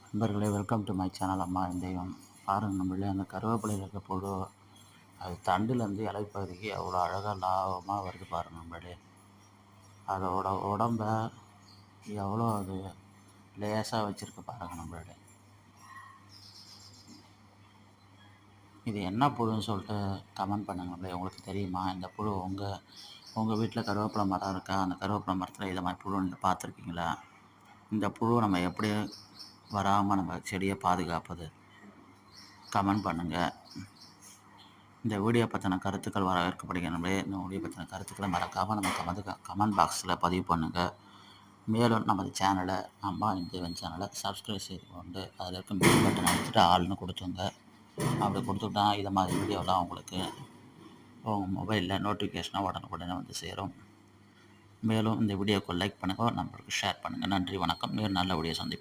நண்பர்களே, welcome to my channel அம்மா என் தெய்வம். பாருங்கள் நம்மளே, அந்த கருவேப்பிலையில் இருக்க புழு அது தண்டுலேருந்து இலைப்பகுதிக்கு அவ்வளோ அழகாக லாபமாக வருது பாருங்கள் நம்மளே. அதோட உடம்ப எவ்வளோ அது லேசாக வச்சுருக்கு பாருங்கள் நம்மளே. இது என்ன புழுன்னு சொல்லிட்டு கமெண்ட் பண்ணுங்க நம்மளே. உங்களுக்கு தெரியுமா இந்த புழு? உங்கள் வீட்டில் கருவேப்பிலை மரம் இருக்கா? அந்த கருவேப்பிலை மரத்தில் இதை மாதிரி புழு நீங்கள் பார்த்துருக்கீங்களா? இந்த புழு நம்ம எப்படி வராமல் நம்ம செடியை பாதுகாப்பது? கமெண்ட் பண்ணுங்கள். இந்த வீடியோ பற்றின கருத்துக்கள் வரவேற்கப்படுகிறது. இந்த வீடியோ பற்றின கருத்துக்களை மறக்காமல் நம்ம கமெண்ட் பாக்ஸில் பதிவு பண்ணுங்கள். மேலும் நமது சேனலை, அம்மா என் தெய்வம் சேனலை சப்ஸ்கிரைப் செய்து கொண்டு அதில் இருக்கும் பெல் பட்டன் அழுத்திட்டு ஆள்னு கொடுத்துங்க. அப்படி கொடுத்துட்டா இதை மாதிரி வீடியோலாம் உங்களுக்கு உங்கள் மொபைலில் நோட்டிஃபிகேஷனாக உடனுக்குடனே வந்து சேரும். மேலும் இந்த வீடியோக்கு லைக் பண்ணுங்கள், நம்மளுக்கு ஷேர் பண்ணுங்கள். நன்றி, வணக்கம். வேறு நல்ல வீடியோ சந்திப்போம்.